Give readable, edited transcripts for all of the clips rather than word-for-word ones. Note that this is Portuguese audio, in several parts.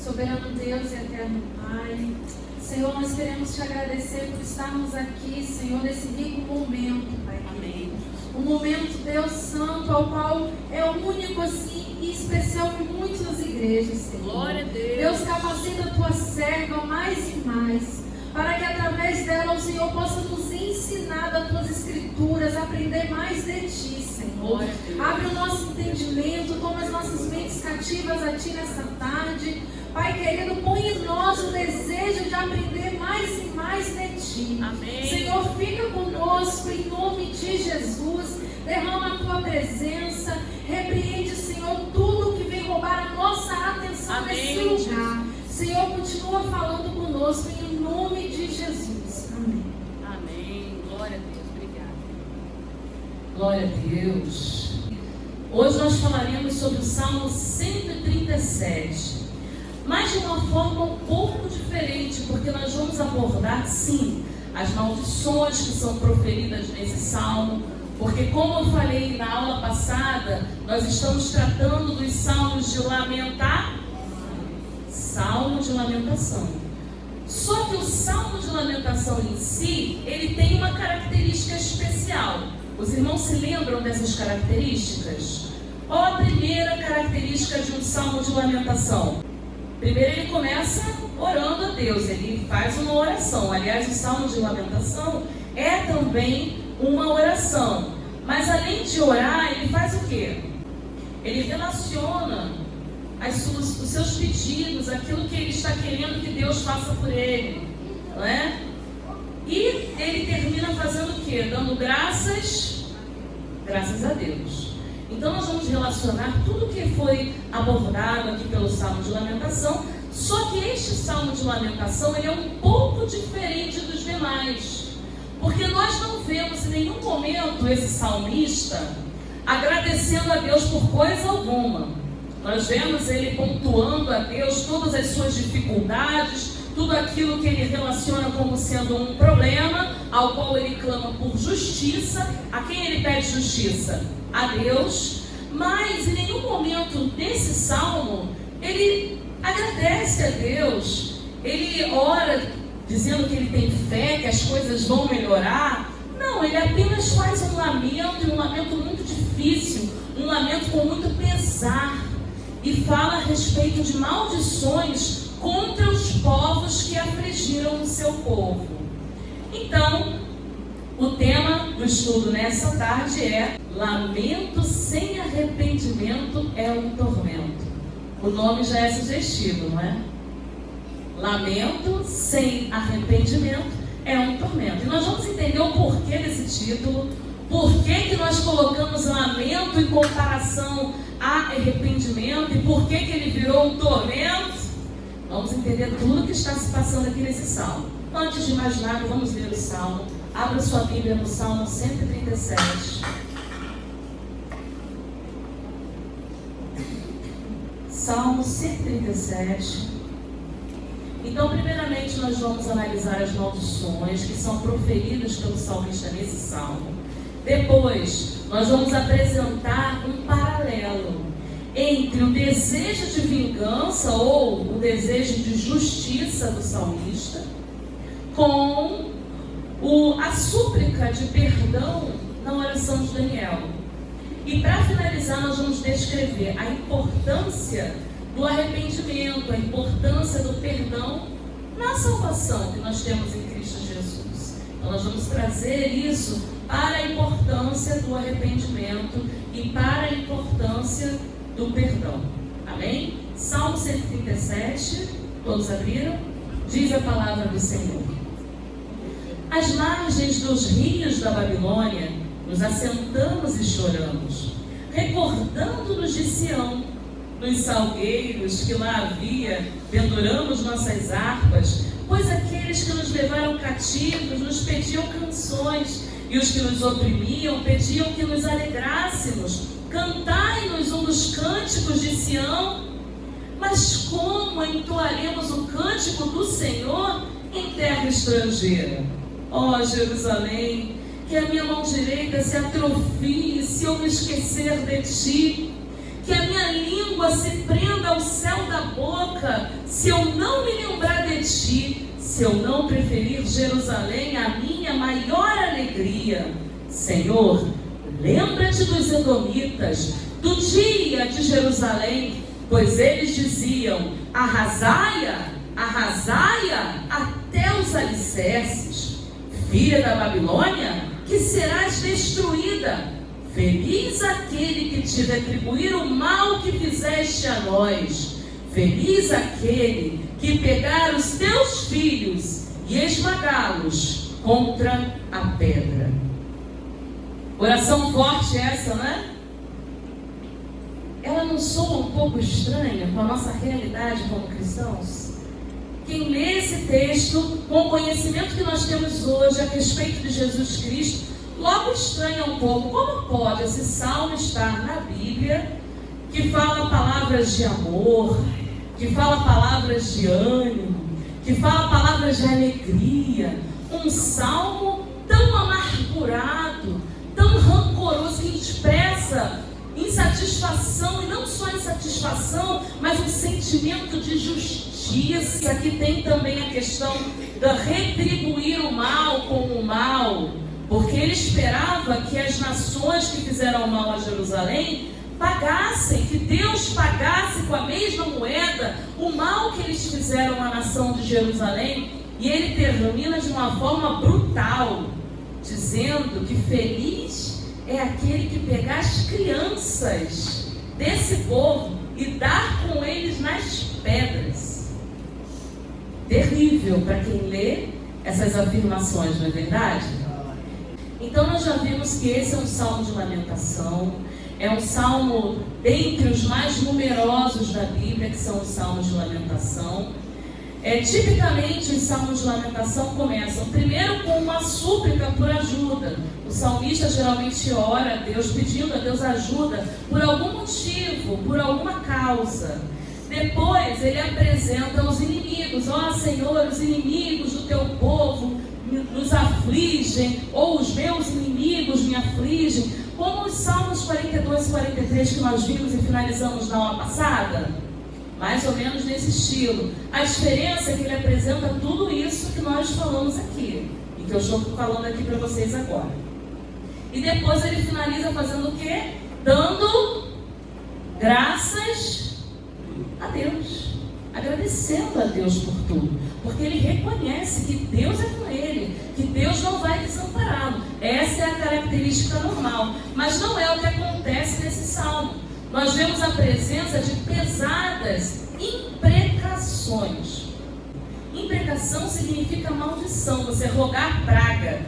Soberano Deus e eterno Pai, Senhor, nós queremos te agradecer por estarmos aqui, Senhor, nesse rico momento, Pai. Amém. Um momento, Deus Santo, ao qual é único assim e especial em muitas igrejas, Senhor. Glória a Deus. Deus, capacita a tua serva mais e mais, para que através dela o Senhor possa nos ensinar das tuas escrituras, aprender mais de ti, Senhor. Abre o nosso entendimento, toma as nossas mentes cativas a ti nessa tarde. Pai querido, põe em nós o desejo de aprender mais e mais de ti. Amém. Senhor, fica conosco em nome de Jesus. Derrama a tua presença. Repreende, Senhor, tudo que vem roubar a nossa atenção. Amém, nesse lugar. Senhor, continua falando conosco em nome de Jesus. Amém. Amém. Glória a Deus. Obrigada. Glória a Deus. Hoje nós falaremos sobre o Salmo 137. Mas de uma forma um pouco diferente, porque nós vamos abordar, sim, as maldições que são proferidas nesse salmo, porque, como eu falei na aula passada, nós estamos tratando dos salmos de lamentar, salmo de lamentação. Só que o salmo de lamentação em si, ele tem uma característica especial. Os irmãos se lembram dessas características? Qual a primeira característica de um salmo de lamentação? Primeiro ele começa orando a Deus, ele faz uma oração. Aliás, o Salmo de Lamentação é também uma oração. Mas além de orar, ele faz o quê? Ele relaciona os seus pedidos, aquilo que ele está querendo que Deus faça por ele. Não é? E ele termina fazendo o quê? Dando graças a Deus. Então nós vamos relacionar tudo que foi abordado aqui pelo Salmo de Lamentação, só que este Salmo de Lamentação ele é um pouco diferente dos demais, porque nós não vemos em nenhum momento esse salmista agradecendo a Deus por coisa alguma. Nós vemos ele pontuando a Deus todas as suas dificuldades, tudo aquilo que ele relaciona como sendo um problema, ao qual ele clama por justiça. A quem ele pede justiça? A Deus. Mas em nenhum momento desse salmo ele agradece a Deus, ele ora dizendo que ele tem fé, que as coisas vão melhorar. Não, ele apenas faz um lamento, e um lamento muito difícil, um lamento com muito pesar, e fala a respeito de maldições contra os povos que afligiram o seu povo. Então, o tema do estudo nessa tarde é lamento sem arrependimento é um tormento. O nome já é sugestivo, não é? Lamento sem arrependimento é um tormento. E nós vamos entender o porquê desse título, por que nós colocamos lamento em comparação a arrependimento e por que ele virou um tormento. Vamos entender tudo o que está se passando aqui nesse salmo. Antes de mais nada, vamos ler o salmo. Abra sua Bíblia no Salmo 137. Salmo 137. Então, primeiramente, nós vamos analisar as maldições que são proferidas pelo salmista nesse salmo. Depois, nós vamos apresentar um paralelo entre o desejo de vingança ou o desejo de justiça do salmista com a súplica de perdão na oração de Daniel. E para finalizar, nós vamos descrever a importância do arrependimento, a importância do perdão na salvação que nós temos em Cristo Jesus. Então nós vamos trazer isso para a importância do arrependimento e para a importância do perdão. Amém? Salmo 137, todos abriram? Diz a palavra do Senhor. Às margens dos rios da Babilônia, nos assentamos e choramos, recordando-nos de Sião, nos salgueiros que lá havia, penduramos nossas harpas, pois aqueles que nos levaram cativos nos pediam canções, e os que nos oprimiam pediam que nos alegrássemos. Cantai-nos um dos cânticos de Sião. Mas como entoaremos o cântico do Senhor em terra estrangeira? Ó Jerusalém, que a minha mão direita se atrofie se eu me esquecer de ti, que a minha língua se prenda ao o céu da boca se eu não me lembrar de ti, se eu não preferir Jerusalém a minha maior alegria? Senhor, lembra-te dos edomitas, do dia de Jerusalém, pois eles diziam: arrasai-a, arrasai-a até os alicerces. Filha da Babilônia, que serás destruída. Feliz aquele que te retribuir o mal que fizeste a nós. Feliz aquele que pegar os teus filhos e esmagá-los contra a pedra. Oração forte essa, né? Ela não soa um pouco estranha com a nossa realidade como cristãos? Quem lê esse texto com o conhecimento que nós temos hoje a respeito de Jesus Cristo, logo estranha um pouco. Como pode esse salmo estar na Bíblia, que fala palavras de amor, que fala palavras de ânimo, que fala palavras de alegria, um salmo tão amargurado, tão rancoroso, que expressa insatisfação, e não só insatisfação, mas um sentimento de justiça. Aqui tem também a questão de retribuir o mal com o mal, porque ele esperava que as nações que fizeram mal a Jerusalém pagassem, que Deus pagasse com a mesma moeda o mal que eles fizeram à nação de Jerusalém. E ele termina de uma forma brutal, dizendo que feliz é aquele que pegar as crianças desse povo e dar com eles nas pedras. Terrível para quem lê essas afirmações, não é verdade? Então nós já vimos que esse é um salmo de lamentação, é um salmo dentre os mais numerosos da Bíblia, que são os salmos de lamentação. Tipicamente os salmos de lamentação começam primeiro com uma súplica por ajuda. O salmista geralmente ora a Deus, pedindo a Deus ajuda por algum motivo, por alguma causa. Depois ele apresenta os inimigos: ó Senhor, os inimigos do teu povo nos afligem, ou os meus inimigos me afligem, como os Salmos 42 e 43 que nós vimos e finalizamos na aula passada. Mais ou menos nesse estilo. A diferença é que ele apresenta tudo isso que nós falamos aqui, e que eu estou falando aqui para vocês agora. E depois ele finaliza fazendo o quê? Dando graças a Deus, agradecendo a Deus por tudo, porque ele reconhece que Deus é com ele, que Deus não vai desampará-lo. Essa é a característica normal, mas não é o que acontece nesse salmo. Nós vemos a presença de pesadas imprecações. Imprecação significa maldição, você rogar praga,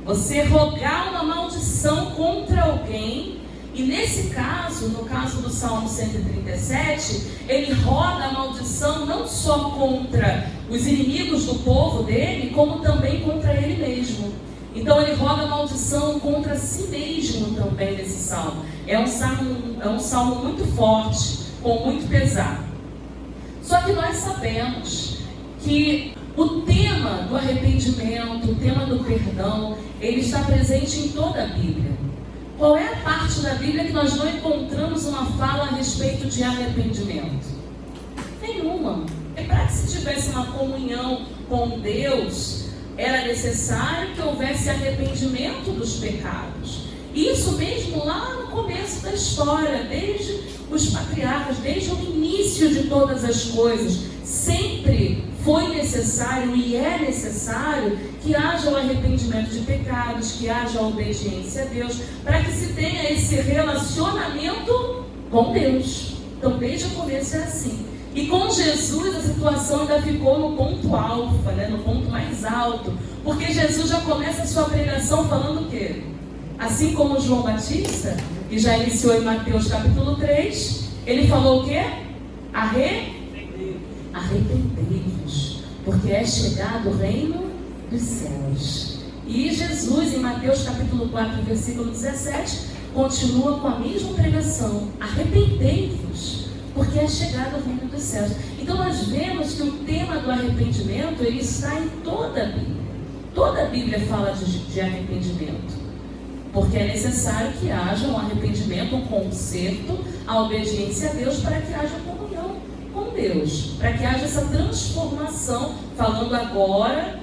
você rogar uma maldição contra alguém. E nesse caso, no caso do Salmo 137, ele roga a maldição não só contra os inimigos do povo dele, como também contra ele mesmo. Então ele roga a maldição contra si mesmo também nesse salmo. É um salmo muito forte, com muito pesar. Só que nós sabemos que o tema do arrependimento, o tema do perdão, ele está presente em toda a Bíblia. Qual é a parte da Bíblia que nós não encontramos uma fala a respeito de arrependimento? Nenhuma. É para que se tivesse uma comunhão com Deus, era necessário que houvesse arrependimento dos pecados. Isso mesmo lá no começo da história, desde os patriarcas, desde o início de todas as coisas, sempre foi necessário e é necessário que haja o arrependimento de pecados, que haja a obediência a Deus, para que se tenha esse relacionamento com Deus. Então, desde o começo é assim. E com Jesus a situação ainda ficou no ponto alfa, no ponto mais alto, porque Jesus já começa a sua pregação falando o quê? Assim como João Batista, que já iniciou em Mateus capítulo 3, ele falou o quê? Arrependei-vos, porque é chegado o reino dos céus. E Jesus, em Mateus capítulo 4, versículo 17, continua com a mesma pregação: arrependei-vos, porque é chegado o reino dos céus. Então nós vemos que o tema do arrependimento, ele está em toda a Bíblia. Toda a Bíblia fala de arrependimento, porque é necessário que haja um arrependimento, um conserto, a obediência a Deus para que haja comunhão com Deus, para que haja essa transformação, falando agora,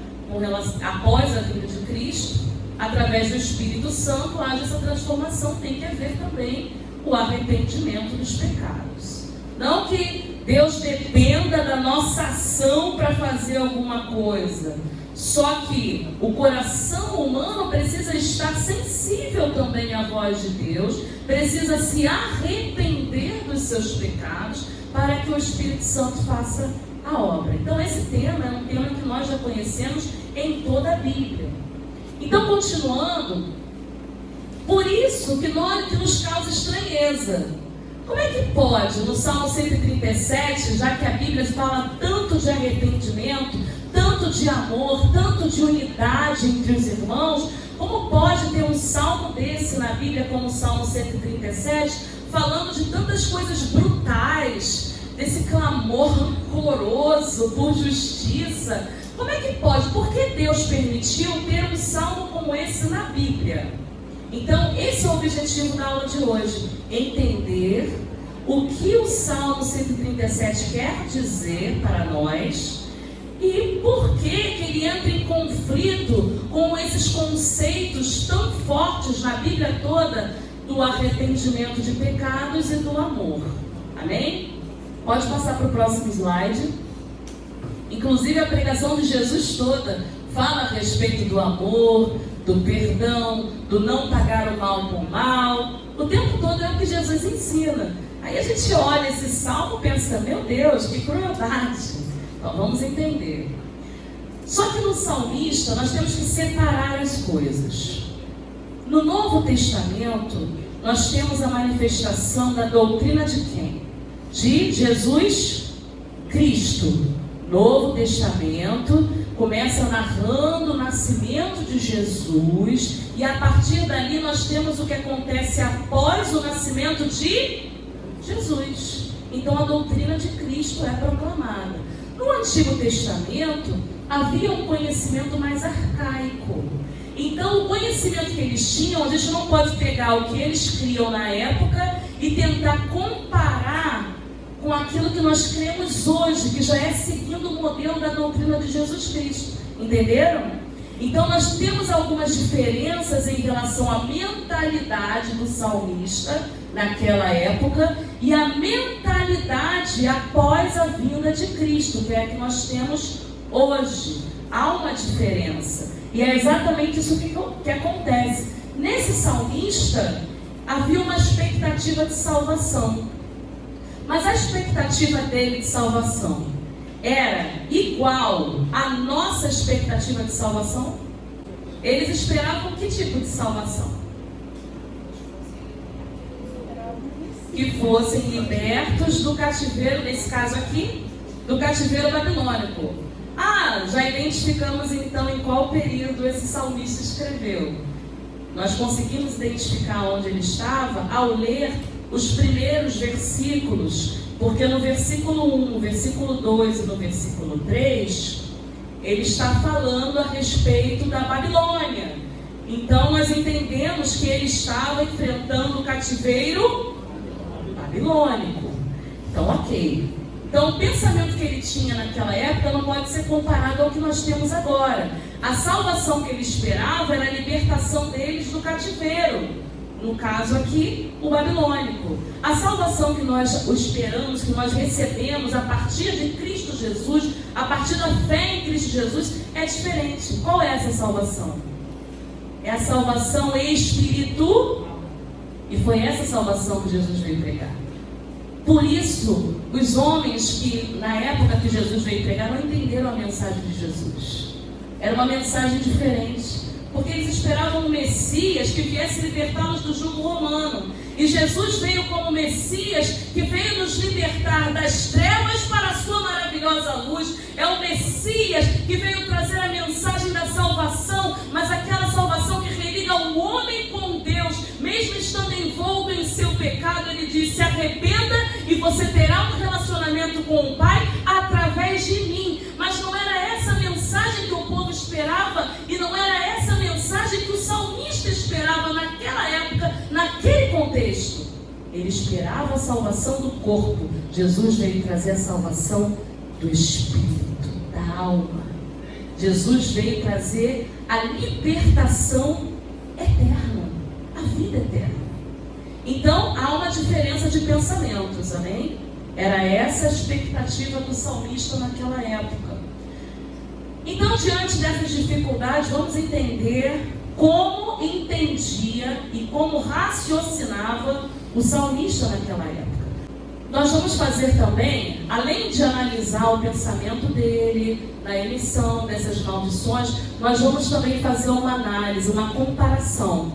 após a vinda de Cristo, através do Espírito Santo, haja essa transformação, tem que haver também o arrependimento dos pecados. Não que Deus dependa da nossa ação para fazer alguma coisa, só que o coração humano precisa estar sensível também à voz de Deus, precisa se arrepender dos seus pecados para que o Espírito Santo faça a obra. Então esse tema é um tema que nós já conhecemos em toda a Bíblia. Então, continuando, por isso que nos causa estranheza. Como é que pode, no Salmo 137, já que a Bíblia fala tanto de arrependimento, tanto de amor, tanto de unidade entre os irmãos, como pode ter um salmo desse na Bíblia, como o Salmo 137, falando de tantas coisas brutais, desse clamor rancoroso por justiça? Como é que pode? Por que Deus permitiu ter um salmo como esse na Bíblia? Então, esse é o objetivo da aula de hoje. Entender o que o Salmo 137 quer dizer para nós e por que ele entra em conflito com esses conceitos tão fortes na Bíblia toda do arrependimento de pecados e do amor. Amém? Pode passar para o próximo slide. Inclusive a pregação de Jesus toda fala a respeito do amor, do perdão, do não pagar o mal com o mal. O tempo todo é o que Jesus ensina. Aí a gente olha esse salmo e pensa, meu Deus, que crueldade. Então vamos entender. Só que no salmista nós temos que separar as coisas. No Novo Testamento nós temos a manifestação da doutrina de quem? De Jesus Cristo. Novo Testamento começa narrando o nascimento de Jesus e a partir dali nós temos o que acontece após o nascimento de Jesus. Então a doutrina de Cristo é proclamada. No Antigo Testamento havia um conhecimento mais arcaico. Então o conhecimento que eles tinham, a gente não pode pegar o que eles criam na época e tentar comparar com aquilo que nós cremos hoje, que já é seguindo o modelo da doutrina de Jesus Cristo. Entenderam? Então nós temos algumas diferenças em relação à mentalidade do salmista naquela época e a mentalidade após a vinda de Cristo, que é a que nós temos hoje. Há uma diferença. E é exatamente isso que acontece. Nesse salmista havia uma expectativa de salvação. Mas a expectativa dele de salvação era igual à nossa expectativa de salvação? Eles esperavam que tipo de salvação? Que fossem libertos do cativeiro, nesse caso aqui, do cativeiro babilônico. Já identificamos então em qual período esse salmista escreveu. Nós conseguimos identificar onde ele estava ao ler os primeiros versículos, porque no versículo 1, no versículo 2 e no versículo 3, ele está falando a respeito da Babilônia. Então nós entendemos que ele estava enfrentando o cativeiro babilônico. Então, ok. Então o pensamento que ele tinha naquela época não pode ser comparado ao que nós temos agora. A salvação que ele esperava era a libertação deles do cativeiro. No caso aqui, o babilônico. A salvação que nós esperamos, que nós recebemos a partir de Cristo Jesus, a partir da fé em Cristo Jesus, é diferente. Qual é essa salvação? É a salvação espiritual. E foi essa salvação que Jesus veio pregar. Por isso, os homens que na época que Jesus veio pregar não entenderam a mensagem de Jesus. Era uma mensagem diferente. Porque eles esperavam um Messias que viesse libertá-los do jugo romano. E Jesus veio como Messias que veio nos libertar das trevas para a sua maravilhosa luz. É o Messias que veio trazer a mensagem da salvação, mas aquela salvação que religa o homem com Deus. Mesmo estando envolto em seu pecado, ele diz: se arrependa e você terá um relacionamento com o Pai através de mim. Mas não era essa a mensagem que o povo esperava e não era essa a mensagem que o salmista esperava naquela época, naquele contexto. Ele esperava a salvação do corpo, Jesus veio trazer a salvação do espírito, da alma. Jesus veio trazer a libertação eterna, a vida eterna. Então, há uma diferença de pensamentos, amém? Era essa a expectativa do salmista naquela época. Então, diante dessas dificuldades, vamos entender como entendia e como raciocinava o salmista naquela época. Nós vamos fazer também, além de analisar o pensamento dele, na emissão dessas maldições, nós vamos também fazer uma análise, uma comparação.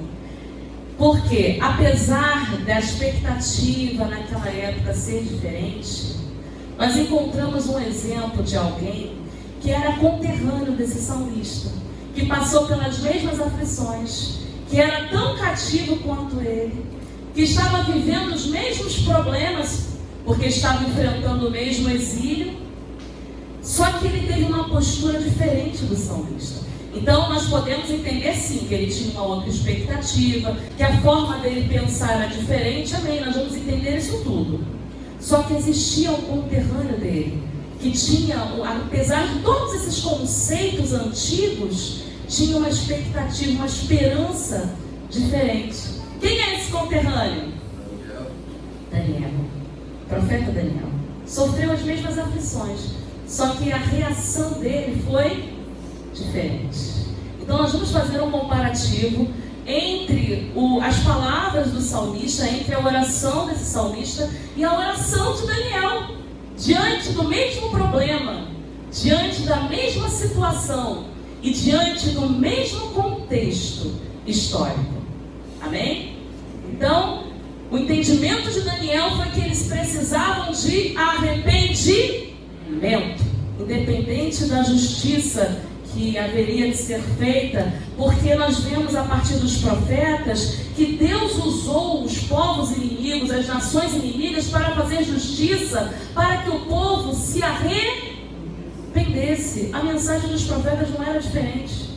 Porque, apesar da expectativa naquela época ser diferente, nós encontramos um exemplo de alguém que era conterrâneo desse salmista, que passou pelas mesmas aflições, que era tão cativo quanto ele, que estava vivendo os mesmos problemas, porque estava enfrentando o mesmo exílio, só que ele teve uma postura diferente do salmista. Então nós podemos entender sim que ele tinha uma outra expectativa, que a forma dele pensar era diferente, amém, nós vamos entender isso tudo. Só que existia um conterrâneo dele, que tinha, apesar de todos esses conceitos antigos, tinha uma expectativa, uma esperança diferente. Quem é esse conterrâneo? Daniel. O profeta Daniel. Sofreu as mesmas aflições, só que a reação dele foi diferente. Então nós vamos fazer um comparativo entre as palavras do salmista, entre a oração desse salmista e a oração de Daniel, diante do mesmo problema, diante da mesma situação e diante do mesmo contexto histórico. Amém? Então, o entendimento de Daniel foi que eles precisavam de arrependimento, independente da justiça que haveria de ser feita, porque nós vemos a partir dos profetas que Deus usou os povos inimigos, as nações inimigas, para fazer justiça, para que o povo se arrependesse. A mensagem dos profetas não era diferente.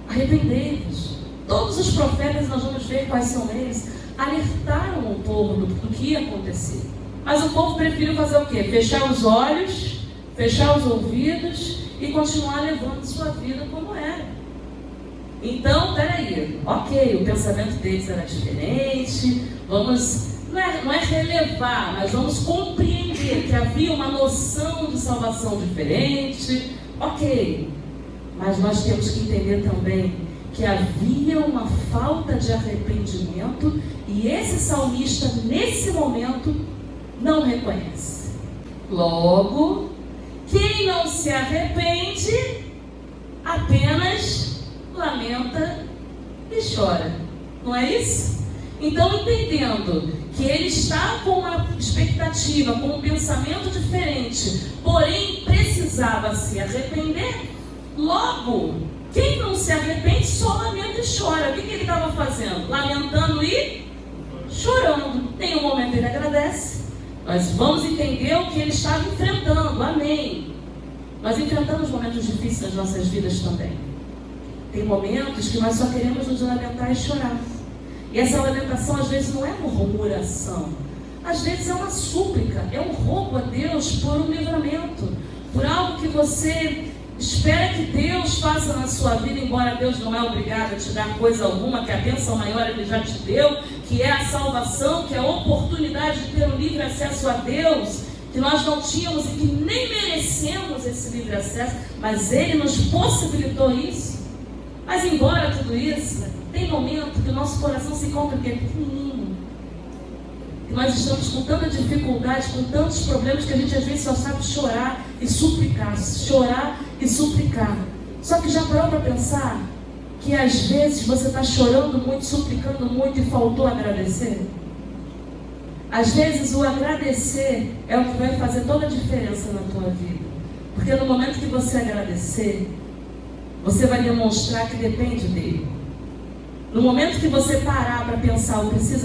Arrependei-vos. Todos os profetas, nós vamos ver quais são eles, alertaram o povo do que ia acontecer. Mas o povo preferiu fazer o quê? Fechar os olhos, fechar os ouvidos e continuar levando sua vida como era. Então, peraí, ok, o pensamento deles era diferente, não é relevar, mas vamos compreender que havia uma noção de salvação diferente, ok, mas nós temos que entender também que havia uma falta de arrependimento e esse salmista, nesse momento, não reconhece. Logo, quem não se arrepende apenas lamenta e chora. Não é isso? Então, entendendo que ele está com uma expectativa, com um pensamento diferente, porém precisava se arrepender, logo, quem não se arrepende só lamenta e chora. O que ele estava fazendo? Lamentando e chorando. Em nenhum momento ele agradece. Nós vamos entender o que ele estava enfrentando, amém. Nós enfrentamos momentos difíceis nas nossas vidas também. Tem momentos que nós só queremos nos lamentar e chorar. E essa lamentação às vezes não é murmuração. Às vezes é uma súplica, é um rogo a Deus por um livramento, por algo que você espera que Deus faça na sua vida, embora Deus não é obrigado a te dar coisa alguma, que a bênção maior Ele já te deu, que é a salvação, que é a oportunidade de ter um livre acesso a Deus, que nós não tínhamos e que nem merecemos esse livre acesso, mas Ele nos possibilitou isso. Mas embora tudo isso, tem momento que o nosso coração se encontra pequenininho, que nós estamos com tanta dificuldade, com tantos problemas, que a gente às vezes só sabe chorar e suplicar, chorar e suplicar. Só que já parou para pensar que às vezes você está chorando muito, suplicando muito e faltou agradecer? Às vezes o agradecer é o que vai fazer toda a diferença na tua vida. Porque no momento que você agradecer, você vai demonstrar que depende dele. No momento que você parar para pensar, eu preciso